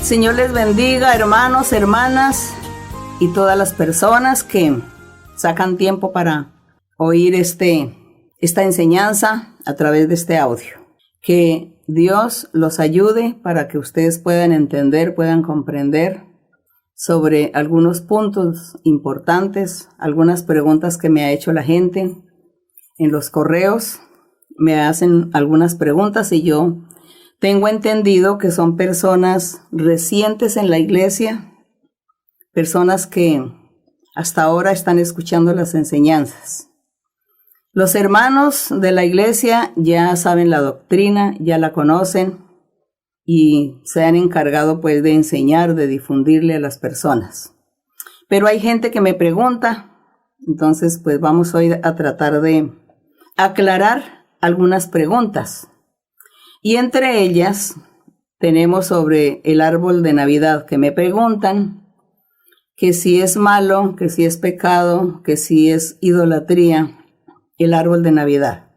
Señor les bendiga, hermanos, hermanas y todas las personas que sacan tiempo para oír esta enseñanza a través de este audio. Que Dios los ayude para que ustedes puedan entender, puedan comprender sobre algunos puntos importantes, algunas preguntas que me ha hecho la gente en los correos. Me hacen algunas preguntas y yo tengo entendido que son personas recientes en la iglesia, personas que hasta ahora están escuchando las enseñanzas. Los hermanos de la iglesia ya saben la doctrina, ya la conocen y se han encargado pues de enseñar, de difundirle a las personas. Pero hay gente que me pregunta, entonces pues vamos hoy a tratar de aclarar algunas preguntas. Y entre ellas tenemos sobre el árbol de Navidad, que me preguntan que si es malo, que si es pecado, que si es idolatría el árbol de Navidad.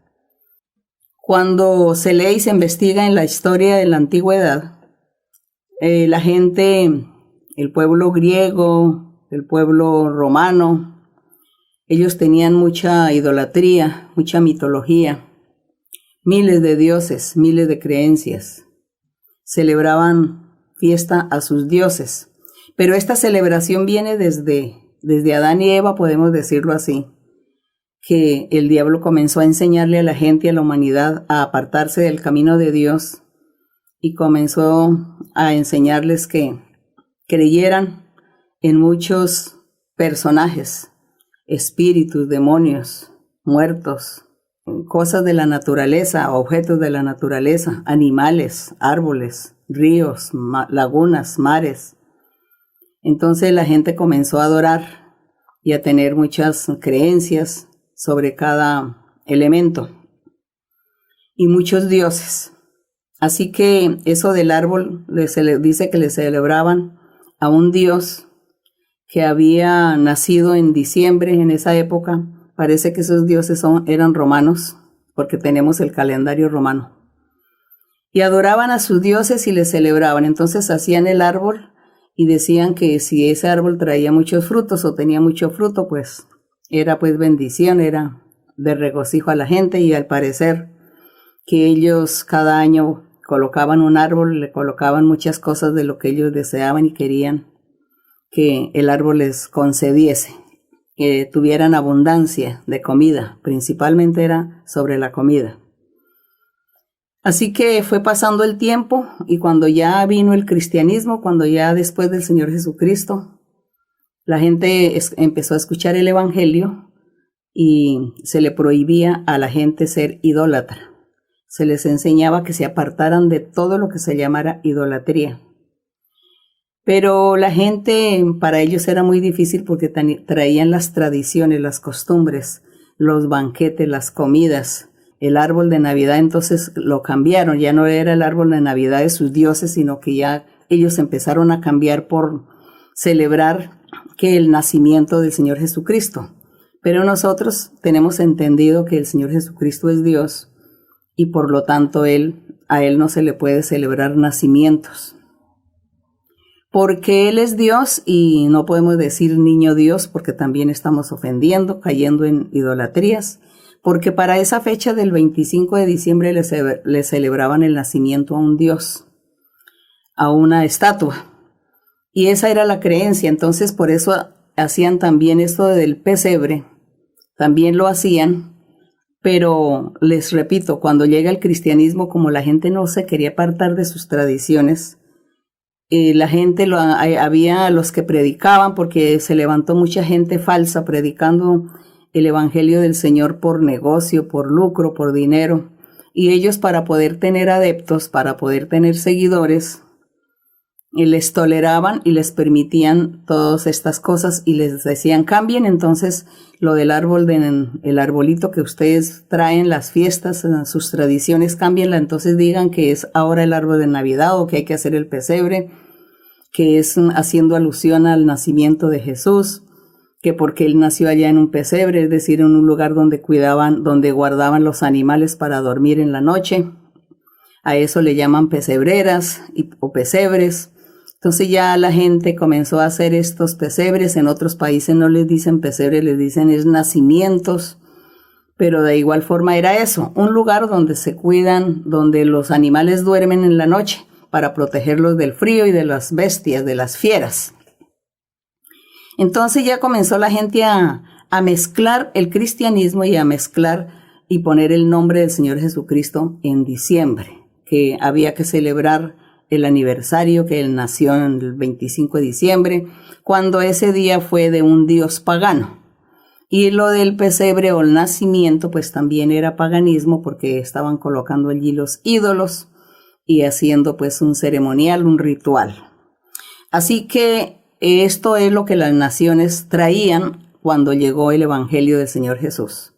Cuando se lee y se investiga en la historia de la antigüedad, la gente, el pueblo griego, el pueblo romano, ellos tenían mucha idolatría, mucha mitología. Miles de dioses, miles de creencias. Celebraban fiesta a sus dioses. Pero esta celebración viene desde Adán y Eva, podemos decirlo así, que el diablo comenzó a enseñarle a la gente, a la humanidad, a apartarse del camino de Dios y comenzó a enseñarles que creyeran en muchos personajes, espíritus, demonios, muertos, cosas de la naturaleza, objetos de la naturaleza, animales, árboles, ríos, lagunas, mares. Entonces la gente comenzó a adorar y a tener muchas creencias sobre cada elemento y muchos dioses. Así que eso del árbol se le dice que le celebraban a un dios que había nacido en diciembre en esa época. Parece que esos dioses eran romanos, porque tenemos el calendario romano. Y adoraban a sus dioses y les celebraban. Entonces hacían el árbol y decían que si ese árbol traía muchos frutos o tenía mucho fruto, pues era pues bendición, era de regocijo a la gente. Y al parecer que ellos cada año colocaban un árbol, le colocaban muchas cosas de lo que ellos deseaban y querían que el árbol les concediese. Que tuvieran abundancia de comida, principalmente era sobre la comida. Así que fue pasando el tiempo y cuando ya vino el cristianismo, cuando ya después del Señor Jesucristo, la gente empezó a escuchar el evangelio y se le prohibía a la gente ser idólatra. Se les enseñaba que se apartaran de todo lo que se llamara idolatría. Pero la gente, para ellos era muy difícil porque traían las tradiciones, las costumbres, los banquetes, las comidas, el árbol de Navidad. Entonces lo cambiaron, ya no era el árbol de Navidad de sus dioses, sino que ya ellos empezaron a cambiar por celebrar que el nacimiento del Señor Jesucristo. Pero nosotros tenemos entendido que el Señor Jesucristo es Dios y por lo tanto a Él no se le puede celebrar nacimientos. Porque Él es Dios y no podemos decir niño Dios porque también estamos ofendiendo, cayendo en idolatrías, porque para esa fecha del 25 de diciembre le celebraban el nacimiento a un Dios, a una estatua, y esa era la creencia. Entonces por eso hacían también esto del pesebre, también lo hacían, pero les repito, cuando llega el cristianismo, como la gente no se quería apartar de sus tradiciones, la gente, había los que predicaban, porque se levantó mucha gente falsa predicando el evangelio del Señor por negocio, por lucro, por dinero. Y ellos, para poder tener adeptos, para poder tener seguidores, les toleraban y les permitían todas estas cosas y les decían cambien entonces lo del árbol, el arbolito que ustedes traen, las fiestas, sus tradiciones, cámbienla, entonces digan que es ahora el árbol de Navidad o que hay que hacer el pesebre, que es haciendo alusión al nacimiento de Jesús, que porque él nació allá en un pesebre, es decir, en un lugar donde donde guardaban los animales para dormir en la noche. A eso le llaman pesebreras o pesebres. Entonces ya la gente comenzó a hacer estos pesebres. En otros países no les dicen pesebre, les dicen es nacimientos. Pero de igual forma era eso, un lugar donde se cuidan, donde los animales duermen en la noche para protegerlos del frío y de las bestias, de las fieras. Entonces ya comenzó la gente a mezclar el cristianismo y a mezclar y poner el nombre del Señor Jesucristo en diciembre, que había que celebrar el aniversario que Él nació en el 25 de diciembre, cuando ese día fue de un dios pagano. Y lo del pesebre o el nacimiento pues también era paganismo, porque estaban colocando allí los ídolos y haciendo pues un ceremonial, un ritual. Así que esto es lo que las naciones traían cuando llegó el Evangelio del Señor Jesús.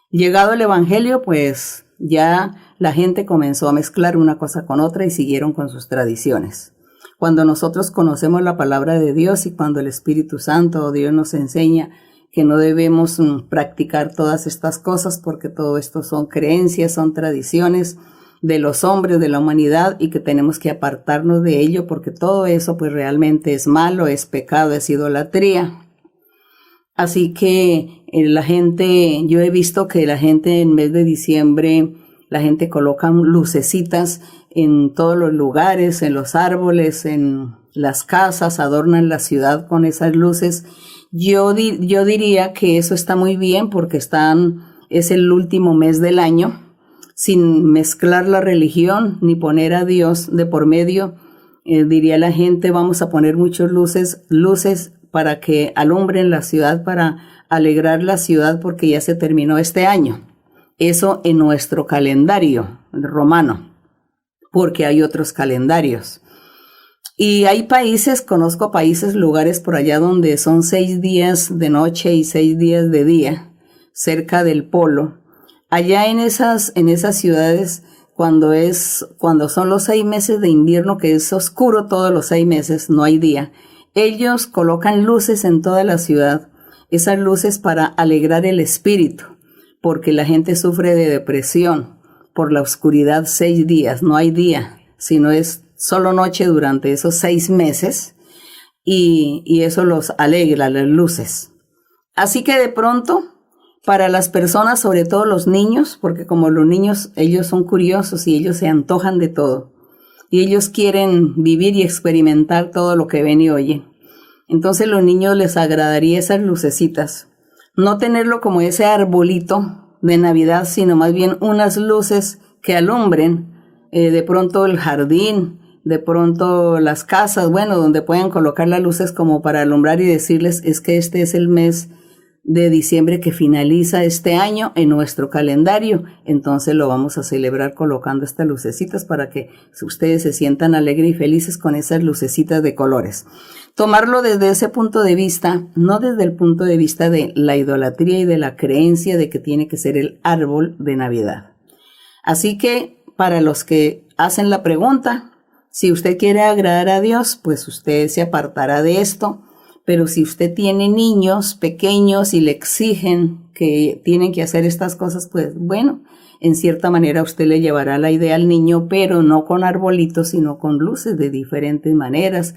Llegado el Evangelio, pues ya la gente comenzó a mezclar una cosa con otra y siguieron con sus tradiciones. Cuando nosotros conocemos la palabra de Dios y cuando el Espíritu Santo o Dios nos enseña que no debemos practicar todas estas cosas porque todo esto son creencias, son tradiciones de los hombres, de la humanidad, y que tenemos que apartarnos de ello porque todo eso pues realmente es malo, es pecado, es idolatría. Así que la gente, yo he visto que la gente en mes de diciembre, la gente coloca lucecitas en todos los lugares, en los árboles, en las casas, adornan la ciudad con esas luces. Yo diría que eso está muy bien porque es el último mes del año, sin mezclar la religión ni poner a Dios de por medio. Diría la gente, vamos a poner muchas luces para que alumbren la ciudad, para alegrar la ciudad porque ya se terminó este año. Eso en nuestro calendario romano, porque hay otros calendarios. Y hay países, conozco países, lugares por allá donde son 6 días de noche y 6 días de día, cerca del polo. Allá en esas ciudades, cuando son los 6 meses de invierno, que es oscuro todos los 6 meses, no hay día, ellos colocan luces en toda la ciudad, esas luces para alegrar el espíritu, porque la gente sufre de depresión por la oscuridad 6 días, no hay día, sino es solo noche durante esos 6 meses, y eso los alegra, las luces. Así que de pronto, para las personas, sobre todo los niños, porque como los niños, ellos son curiosos y ellos se antojan de todo, y ellos quieren vivir y experimentar todo lo que ven y oyen. Entonces los niños les agradaría esas lucecitas, no tenerlo como ese arbolito de Navidad, sino más bien unas luces que alumbren de pronto el jardín, de pronto las casas, bueno, donde pueden colocar las luces como para alumbrar y decirles, es que este es el mes de diciembre que finaliza este año en nuestro calendario, entonces lo vamos a celebrar colocando estas lucecitas para que ustedes se sientan alegres y felices con esas lucecitas de colores. Tomarlo desde ese punto de vista, no desde el punto de vista de la idolatría y de la creencia de que tiene que ser el árbol de Navidad. Así que para los que hacen la pregunta, si usted quiere agradar a Dios, pues usted se apartará de esto. Pero si usted tiene niños pequeños y le exigen que tienen que hacer estas cosas, pues bueno, en cierta manera usted le llevará la idea al niño, pero no con arbolitos, sino con luces de diferentes maneras.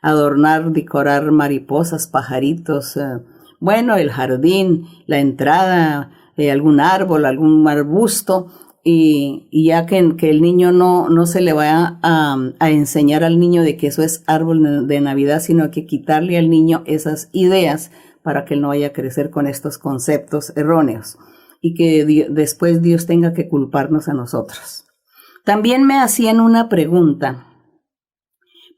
Adornar, decorar mariposas, pajaritos, bueno, el jardín, la entrada, algún árbol, algún arbusto. Y ya que el niño no se le vaya a enseñar al niño de que eso es árbol de Navidad, sino que quitarle al niño esas ideas para que él no vaya a crecer con estos conceptos erróneos y que después Dios tenga que culparnos a nosotros. También me hacían una pregunta,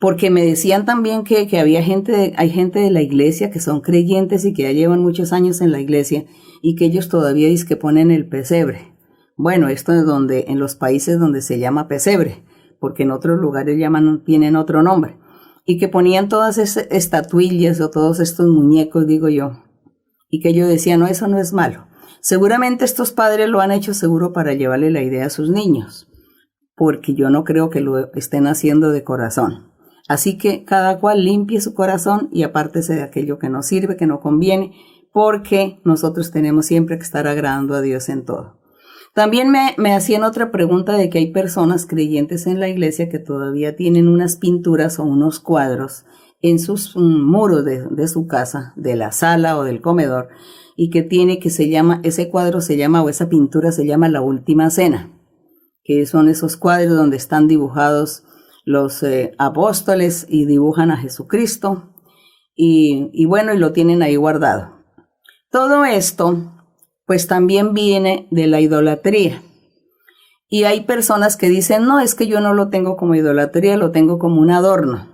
porque me decían también que hay gente de la iglesia que son creyentes y que ya llevan muchos años en la iglesia y que ellos todavía dicen que ponen el pesebre. Bueno, esto es en los países donde se llama pesebre, porque en otros lugares tienen otro nombre, y que ponían todas esas estatuillas o todos estos muñecos, digo yo, y que yo decía, no, eso no es malo. Seguramente estos padres lo han hecho seguro para llevarle la idea a sus niños, porque yo no creo que lo estén haciendo de corazón. Así que cada cual limpie su corazón y apártese de aquello que no sirve, que no conviene, porque nosotros tenemos siempre que estar agradando a Dios en todo. También me hacían otra pregunta de que hay personas creyentes en la iglesia que todavía tienen unas pinturas o unos cuadros en sus muros de su casa, de la sala o del comedor, y que tiene que ese cuadro se llama, o esa pintura se llama La Última Cena, que son esos cuadros donde están dibujados los apóstoles y dibujan a Jesucristo, y bueno, y lo tienen ahí guardado. Todo esto pues también viene de la idolatría. Y hay personas que dicen, no, es que yo no lo tengo como idolatría, lo tengo como un adorno.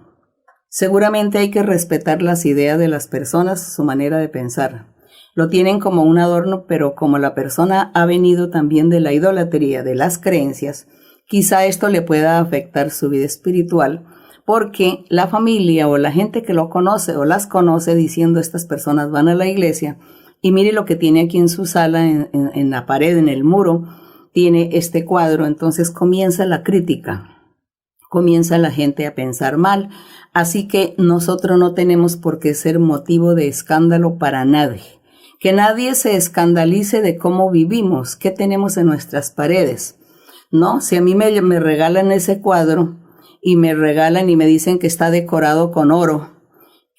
Seguramente hay que respetar las ideas de las personas, su manera de pensar. Lo tienen como un adorno, pero como la persona ha venido también de la idolatría, de las creencias, quizá esto le pueda afectar su vida espiritual, porque la familia o la gente que lo conoce o las conoce diciendo estas personas van a la iglesia, y mire lo que tiene aquí en su sala, en la pared, en el muro, tiene este cuadro. Entonces comienza la crítica, comienza la gente a pensar mal. Así que nosotros no tenemos por qué ser motivo de escándalo para nadie. Que nadie se escandalice de cómo vivimos, qué tenemos en nuestras paredes. No, si a mí me regalan ese cuadro y me regalan y me dicen que está decorado con oro,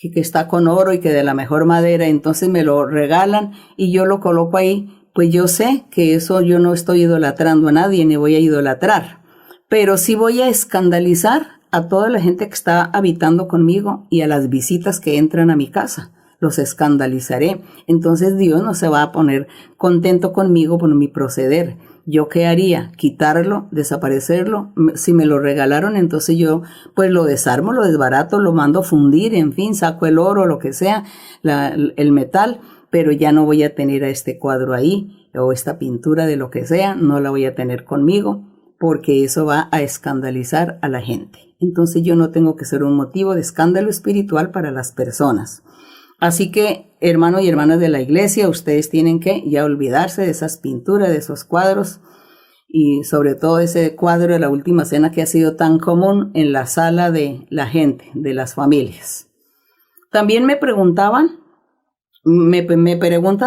que está con oro y que de la mejor madera, entonces me lo regalan y yo lo coloco ahí, pues yo sé que eso yo no estoy idolatrando a nadie ni voy a idolatrar, pero sí voy a escandalizar a toda la gente que está habitando conmigo y a las visitas que entran a mi casa. Los escandalizaré. Entonces Dios no se va a poner contento conmigo por mi proceder. ¿Yo qué haría? ¿Quitarlo? ¿Desaparecerlo? Si me lo regalaron, entonces yo pues lo desarmo, lo desbarato, lo mando a fundir, en fin, saco el oro, lo que sea, el metal, pero ya no voy a tener a este cuadro ahí, o esta pintura de lo que sea, no la voy a tener conmigo, porque eso va a escandalizar a la gente. Entonces yo no tengo que ser un motivo de escándalo espiritual para las personas. Así que, hermanos y hermanas de la iglesia, ustedes tienen que ya olvidarse de esas pinturas, de esos cuadros, y sobre todo ese cuadro de La Última Cena que ha sido tan común en la sala de la gente, de las familias. También me preguntan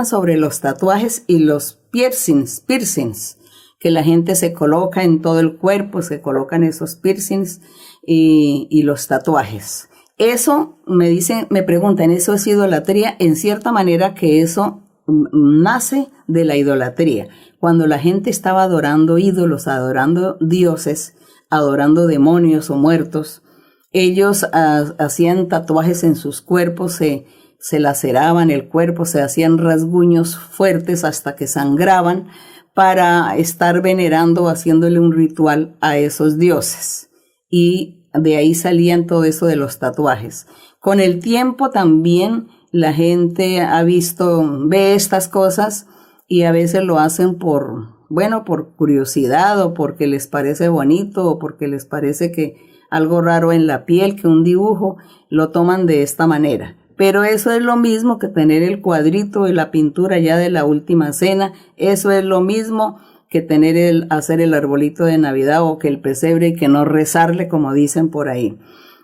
sobre los tatuajes y los piercings, que la gente se coloca en todo el cuerpo, se colocan esos piercings y los tatuajes. Eso me preguntan, ¿eso es idolatría? En cierta manera que eso nace de la idolatría. Cuando la gente estaba adorando ídolos, adorando dioses, adorando demonios o muertos, ellos hacían tatuajes en sus cuerpos, se laceraban el cuerpo, se hacían rasguños fuertes hasta que sangraban para estar venerando, haciéndole un ritual a esos dioses. Y de ahí salían todo eso de los tatuajes. Con el tiempo también la gente ve estas cosas y a veces lo hacen por curiosidad o porque les parece bonito o porque les parece que algo raro en la piel, que un dibujo, lo toman de esta manera. Pero eso es lo mismo que tener el cuadrito y la pintura ya de La Última Cena, eso es lo mismo que hacer el arbolito de Navidad o que el pesebre y que no rezarle, como dicen por ahí.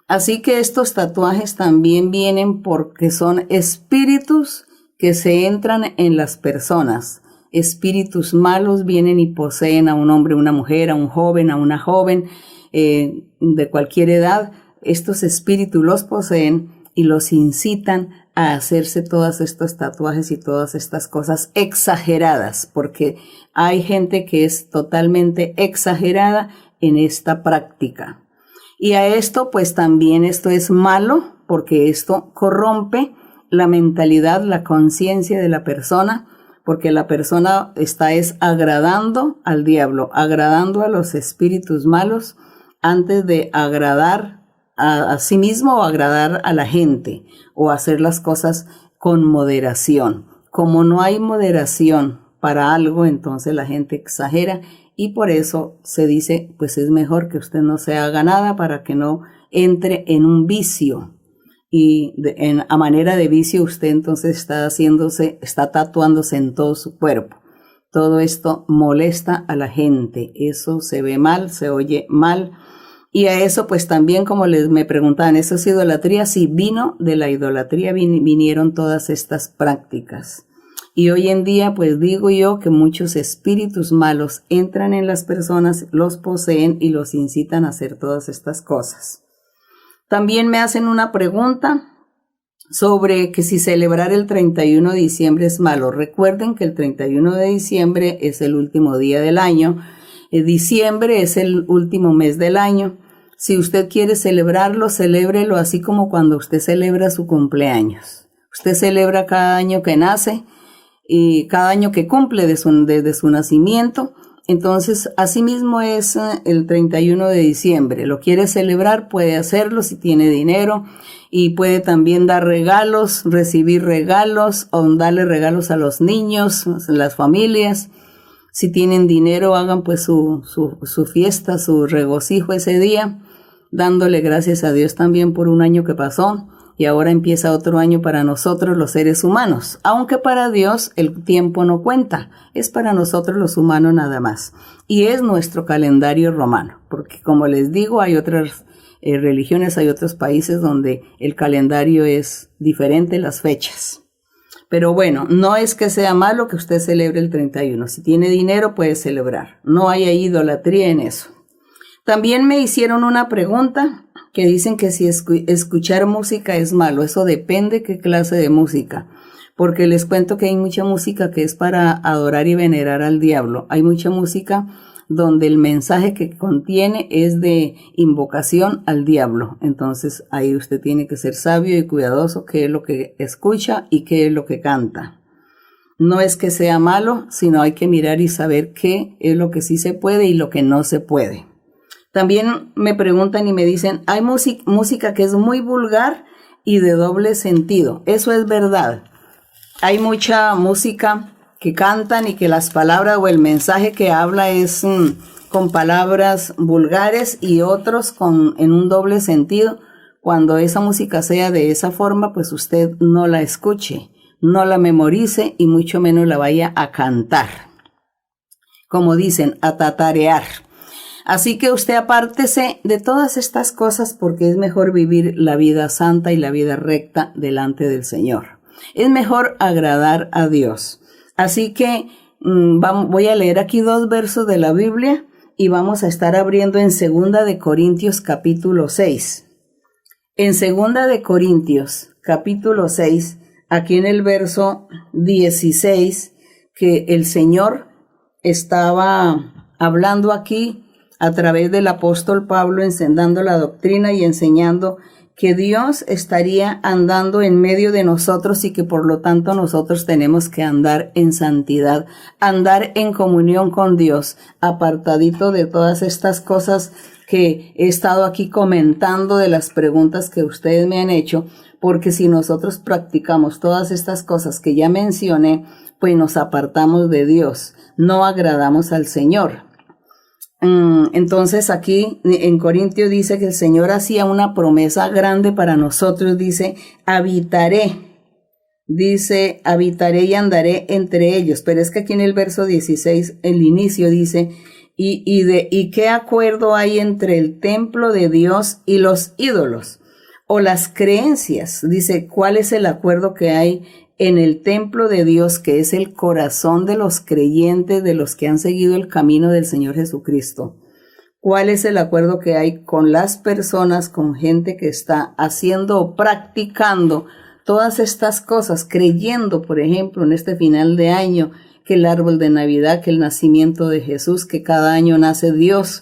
Así que estos tatuajes también vienen porque son espíritus que se entran en las personas. Espíritus malos vienen y poseen a un hombre, una mujer, a un joven, a una joven, de cualquier edad. Estos espíritus los poseen y los incitan a hacerse todos estos tatuajes y todas estas cosas exageradas, porque hay gente que es totalmente exagerada en esta práctica. Y a esto, pues también esto es malo, porque esto corrompe la mentalidad, la conciencia de la persona, porque la persona está agradando al diablo, agradando a los espíritus malos, antes de agradar a sí mismo o agradar a la gente o hacer las cosas con moderación. Como no hay moderación para algo, entonces la gente exagera y por eso se dice, pues es mejor que usted no se haga nada para que no entre en un vicio. Y a manera de vicio usted entonces está tatuándose en todo su cuerpo. Todo esto molesta a la gente, eso se ve mal, se oye mal. Y a eso pues también, como me preguntaban, ¿eso es idolatría? Sí, vino de la idolatría, vinieron todas estas prácticas. Y hoy en día, pues digo yo que muchos espíritus malos entran en las personas, los poseen y los incitan a hacer todas estas cosas. También me hacen una pregunta sobre que si celebrar el 31 de diciembre es malo. Recuerden que el 31 de diciembre es el último día del año. Diciembre es el último mes del año. Si usted quiere celebrarlo, celébrelo así como cuando usted celebra su cumpleaños. Usted celebra cada año que nace y cada año que cumple desde su nacimiento. Entonces, asimismo es el 31 de diciembre. Lo quiere celebrar, puede hacerlo si tiene dinero y puede también dar regalos, recibir regalos o darle regalos a los niños, las familias. Si tienen dinero, hagan pues su fiesta, su regocijo ese día, dándole gracias a Dios también por un año que pasó. Y ahora empieza otro año para nosotros los seres humanos, aunque para Dios el tiempo no cuenta, es para nosotros los humanos nada más. Y es nuestro calendario romano, porque como les digo, hay otras religiones, hay otros países donde el calendario es diferente, las fechas. Pero bueno, no es que sea malo que usted celebre el 31, si tiene dinero puede celebrar, no hay idolatría en eso. También me hicieron una pregunta que dicen que si escuchar música es malo. Eso depende qué clase de música, porque les cuento que hay mucha música que es para adorar y venerar al diablo. Hay mucha música donde el mensaje que contiene es de invocación al diablo. Entonces ahí usted tiene que ser sabio y cuidadoso qué es lo que escucha y qué es lo que canta. No es que sea malo, sino hay que mirar y saber qué es lo que sí se puede y lo que no se puede. También me preguntan y me dicen, hay música que es muy vulgar y de doble sentido. Eso es verdad. Hay mucha música que cantan y que las palabras o el mensaje que habla es con palabras vulgares y otros en un doble sentido. Cuando esa música sea de esa forma, pues usted no la escuche, no la memorice y mucho menos la vaya a cantar. Como dicen, a tatarear. Así que usted apártese de todas estas cosas porque es mejor vivir la vida santa y la vida recta delante del Señor. Es mejor agradar a Dios. Así que voy a leer aquí 2 versos de la Biblia y vamos a estar abriendo en 2 de Corintios capítulo 6. En 2 de Corintios capítulo 6, aquí en el verso 16, que el Señor estaba hablando aquí a través del apóstol Pablo, enseñando la doctrina y enseñando que Dios estaría andando en medio de nosotros y que por lo tanto nosotros tenemos que andar en santidad, andar en comunión con Dios, apartadito de todas estas cosas que he estado aquí comentando, de las preguntas que ustedes me han hecho, porque si nosotros practicamos todas estas cosas que ya mencioné, pues nos apartamos de Dios, no agradamos al Señor. Entonces aquí en Corintios dice que el Señor hacía una promesa grande para nosotros, dice, habitaré y andaré entre ellos, pero es que aquí en el verso 16, el inicio dice, ¿y qué acuerdo hay entre el templo de Dios y los ídolos? O las creencias, dice, ¿cuál es el acuerdo que hay en el templo de Dios, que es el corazón de los creyentes, de los que han seguido el camino del Señor Jesucristo? ¿Cuál es el acuerdo que hay con las personas, con gente que está haciendo o practicando todas estas cosas, creyendo, por ejemplo, en este final de año, que el árbol de Navidad, que el nacimiento de Jesús, que cada año nace Dios,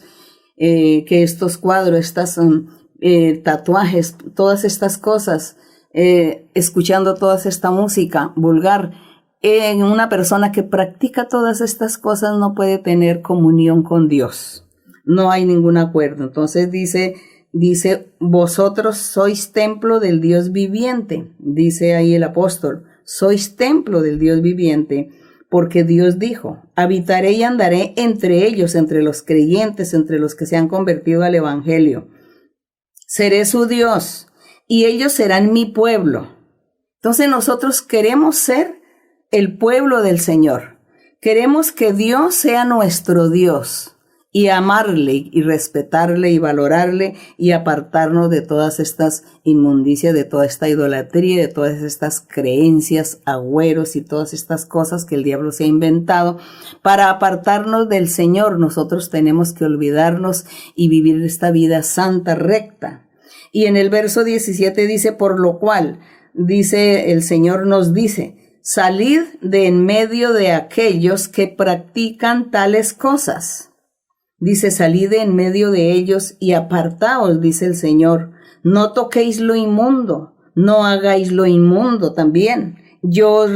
que estos cuadros, estas tatuajes, todas estas cosas, escuchando toda esta música vulgar? Una persona que practica todas estas cosas no puede tener comunión con Dios. No hay ningún acuerdo. Entonces dice, vosotros sois templo del Dios viviente. Dice ahí el apóstol, sois templo del Dios viviente, porque Dios dijo, habitaré y andaré entre ellos, entre los creyentes, entre los que se han convertido al evangelio. Seré su Dios y ellos serán mi pueblo. Entonces nosotros queremos ser el pueblo del Señor. Queremos que Dios sea nuestro Dios y amarle y respetarle y valorarle y apartarnos de todas estas inmundicias, de toda esta idolatría, de todas estas creencias, agüeros y todas estas cosas que el diablo se ha inventado. Para apartarnos del Señor, nosotros tenemos que olvidarnos y vivir esta vida santa, recta. Y en el verso 17 dice, por lo cual, dice el Señor nos dice, salid de en medio de aquellos que practican tales cosas. Dice, salid de en medio de ellos y apartaos, dice el Señor. No toquéis lo inmundo, no hagáis lo inmundo también. Yo os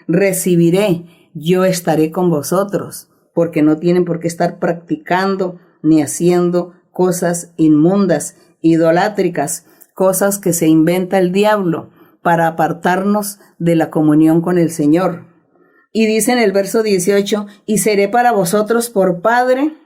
recibiré, yo estaré con vosotros, porque no tienen por qué estar practicando ni haciendo cosas inmundas, idolátricas, cosas que se inventa el diablo para apartarnos de la comunión con el Señor. Y dice en el verso 18, y seré para vosotros por Padre,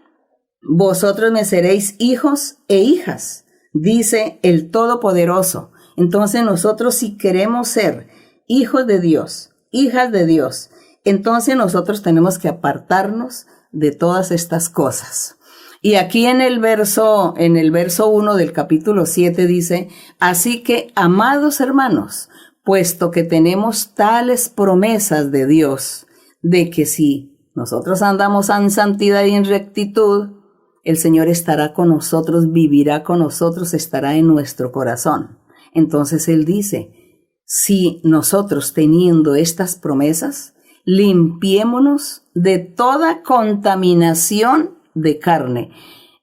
vosotros me seréis hijos e hijas, dice el Todopoderoso. Entonces nosotros, si queremos ser hijos de Dios, hijas de Dios, entonces nosotros tenemos que apartarnos de todas estas cosas. Y aquí en el verso 1 del capítulo 7 dice, así que, amados hermanos, puesto que tenemos tales promesas de Dios, de que si nosotros andamos en santidad y en rectitud, el Señor estará con nosotros, vivirá con nosotros, estará en nuestro corazón. Entonces Él dice, si nosotros teniendo estas promesas, limpiémonos de toda contaminación de carne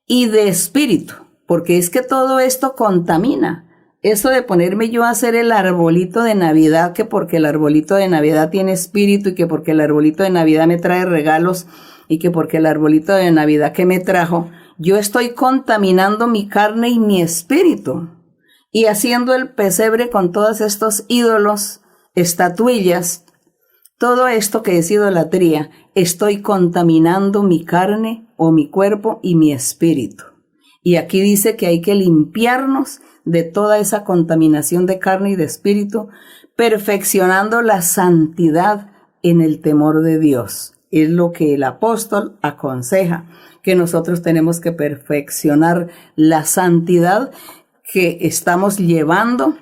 y de espíritu, porque es que todo esto contamina. Eso de ponerme yo a hacer el arbolito de Navidad, que porque el arbolito de Navidad tiene espíritu y que porque el arbolito de Navidad me trae regalos y que porque el arbolito de Navidad que me trajo, yo estoy contaminando mi carne y mi espíritu y haciendo el pesebre con todos estos ídolos, estatuillas, todo esto que es idolatría, estoy contaminando mi carne o mi cuerpo y mi espíritu. Y aquí dice que hay que limpiarnos de toda esa contaminación de carne y de espíritu, perfeccionando la santidad en el temor de Dios. Es lo que el apóstol aconseja, que nosotros tenemos que perfeccionar la santidad que estamos llevando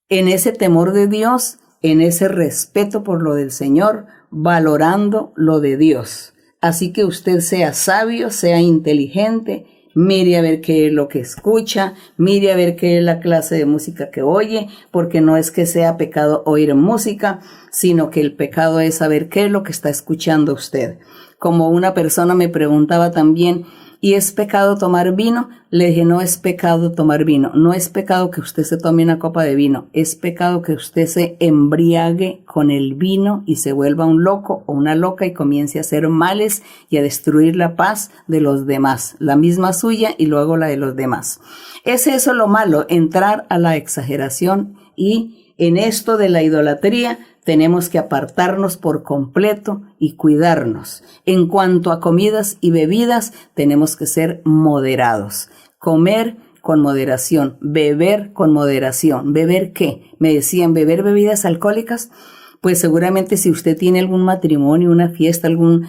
en ese temor de Dios, en ese respeto por lo del Señor, valorando lo de Dios. Así que usted sea sabio, sea inteligente, mire a ver qué es lo que escucha, mire a ver qué es la clase de música que oye, porque no es que sea pecado oír música, sino que el pecado es saber qué es lo que está escuchando usted. Como una persona me preguntaba también, ¿y es pecado tomar vino? Le dije, no es pecado tomar vino, no es pecado que usted se tome una copa de vino, es pecado que usted se embriague con el vino y se vuelva un loco o una loca y comience a hacer males y a destruir la paz de los demás, la misma suya y luego la de los demás. Es eso lo malo, entrar a la exageración, y en esto de la idolatría tenemos que apartarnos por completo y cuidarnos. En cuanto a comidas y bebidas, tenemos que ser moderados. Comer con moderación, beber con moderación. ¿Beber qué? Me decían, ¿beber bebidas alcohólicas? Pues seguramente si usted tiene algún matrimonio, una fiesta, alguna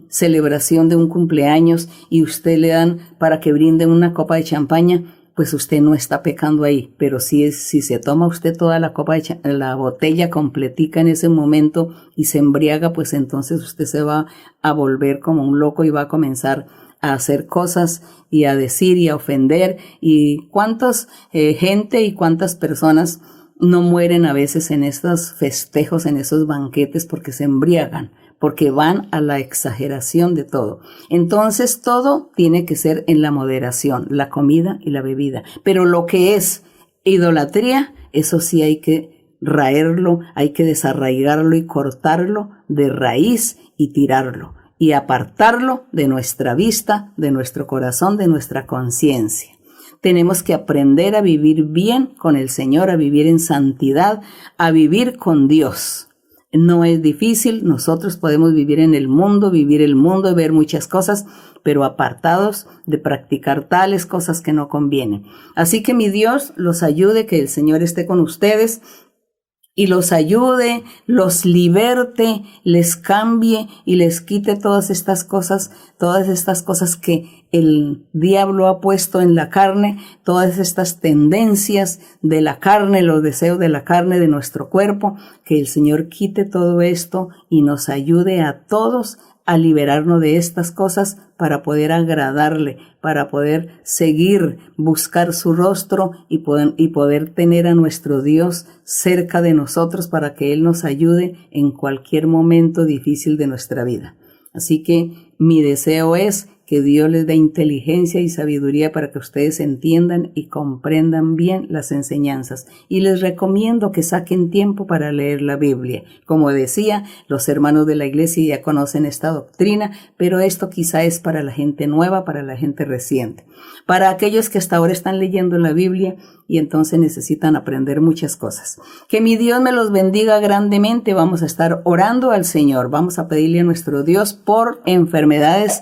celebración de un cumpleaños y usted le dan para que brinden una copa de champaña, pues usted no está pecando ahí, pero si se toma usted toda la copa la botella completica en ese momento y se embriaga, pues entonces usted se va a volver como un loco y va a comenzar a hacer cosas y a decir y a ofender. Y cuántas gente y cuántas personas no mueren a veces en estos festejos, en esos banquetes, porque se embriagan, porque van a la exageración de todo. Entonces todo tiene que ser en la moderación, la comida y la bebida. Pero lo que es idolatría, eso sí hay que raerlo, hay que desarraigarlo y cortarlo de raíz y tirarlo y apartarlo de nuestra vista, de nuestro corazón, de nuestra conciencia. Tenemos que aprender a vivir bien con el Señor, a vivir en santidad, a vivir con Dios. No es difícil, nosotros podemos vivir en el mundo, ver muchas cosas, pero apartados de practicar tales cosas que no convienen. Así que mi Dios los ayude, que el Señor esté con ustedes. y los ayude, los liberte, les cambie y les quite todas estas cosas que el diablo ha puesto en la carne, todas estas tendencias de la carne, los deseos de la carne de nuestro cuerpo, que el Señor quite todo esto y nos ayude a todos a liberarnos de estas cosas para poder agradarle, para poder seguir, buscar su rostro y poder tener a nuestro Dios cerca de nosotros para que Él nos ayude en cualquier momento difícil de nuestra vida. Así que mi deseo es que Dios les dé inteligencia y sabiduría para que ustedes entiendan y comprendan bien las enseñanzas. Y les recomiendo que saquen tiempo para leer la Biblia. Como decía, los hermanos de la iglesia ya conocen esta doctrina, pero esto quizá es para la gente nueva, para la gente reciente. Para aquellos que hasta ahora están leyendo la Biblia y entonces necesitan aprender muchas cosas. Que mi Dios me los bendiga grandemente. Vamos a estar orando al Señor. Vamos a pedirle a nuestro Dios por enfermedades,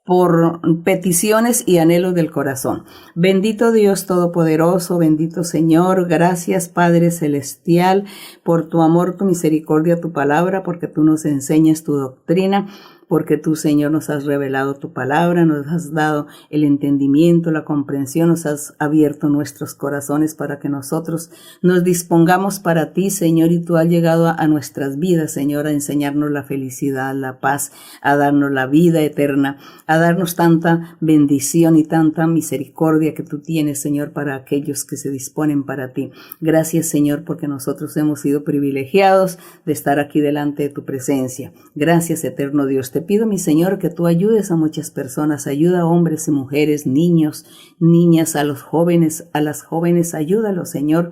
por peticiones y anhelos del corazón. Bendito Dios Todopoderoso, bendito Señor, gracias Padre Celestial por tu amor, tu misericordia, tu palabra, porque tú nos enseñas tu doctrina, porque tú, Señor, nos has revelado tu palabra, nos has dado el entendimiento, la comprensión, nos has abierto nuestros corazones para que nosotros nos dispongamos para ti, Señor, y tú has llegado a nuestras vidas, Señor, a enseñarnos la felicidad, la paz, a darnos la vida eterna, a darnos tanta bendición y tanta misericordia que tú tienes, Señor, para aquellos que se disponen para ti. Gracias, Señor, porque nosotros hemos sido privilegiados de estar aquí delante de tu presencia. Gracias, eterno Dios. Te pido, mi Señor, que tú ayudes a muchas personas, ayuda a hombres y mujeres, niños, niñas, a los jóvenes, a las jóvenes, ayúdalos, Señor,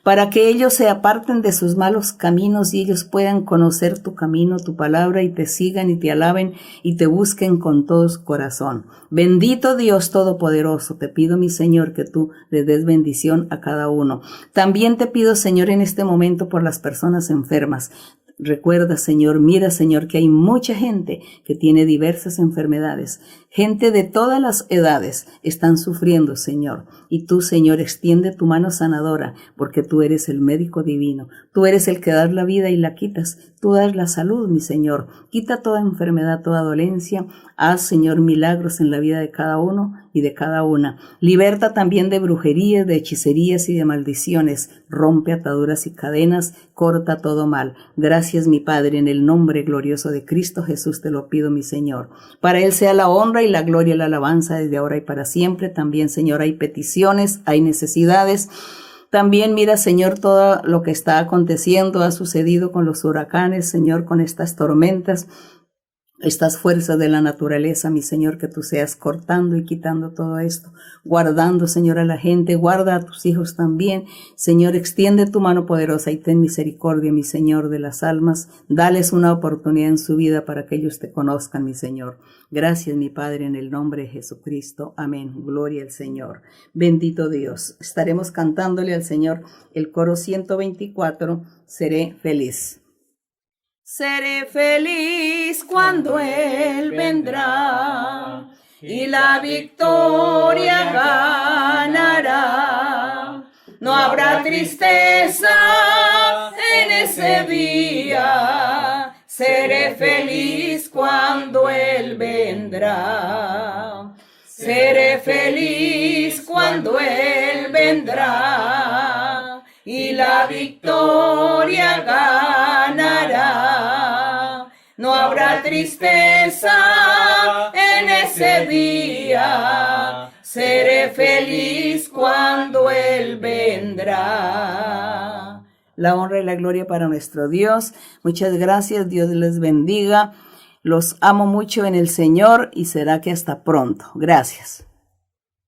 para que ellos se aparten de sus malos caminos y ellos puedan conocer tu camino, tu palabra, y te sigan y te alaben y te busquen con todo su corazón. Bendito Dios Todopoderoso, te pido, mi Señor, que tú les des bendición a cada uno. También te pido, Señor, en este momento por las personas enfermas. Recuerda, Señor, mira, Señor, que hay mucha gente que tiene diversas enfermedades. Gente de todas las edades están sufriendo, Señor. Y tú, Señor, extiende tu mano sanadora, porque tú eres el médico divino. Tú eres el que das la vida y la quitas. Tú das la salud, mi Señor. Quita toda enfermedad, toda dolencia. Haz, Señor, milagros en la vida de cada uno y de cada una. Liberta también de brujerías, de hechicerías y de maldiciones. Rompe ataduras y cadenas. Corta todo mal. Gracias, mi Padre, en el nombre glorioso de Cristo Jesús te lo pido, mi Señor. Para Él sea la honra y la gloria y la alabanza desde ahora y para siempre. También, Señor, hay peticiones, hay necesidades. También mira, Señor, todo lo que está aconteciendo, ha sucedido con los huracanes, Señor, con estas tormentas, estas fuerzas de la naturaleza, mi Señor, que tú seas cortando y quitando todo esto, guardando, Señor, a la gente, guarda a tus hijos también, Señor, extiende tu mano poderosa y ten misericordia, mi Señor, de las almas, dales una oportunidad en su vida para que ellos te conozcan, mi Señor. Gracias, mi Padre, en el nombre de Jesucristo, amén, gloria al Señor. Bendito Dios. Estaremos cantándole al Señor el coro 124, Seré feliz. Seré feliz cuando Él vendrá y la victoria ganará. No habrá tristeza en ese día. Seré feliz cuando Él vendrá. Seré feliz cuando Él vendrá y la victoria ganará. No habrá tristeza en ese día. Seré feliz cuando Él vendrá. La honra y la gloria para nuestro Dios. Muchas gracias. Dios les bendiga. Los amo mucho en el Señor y será que hasta pronto. Gracias.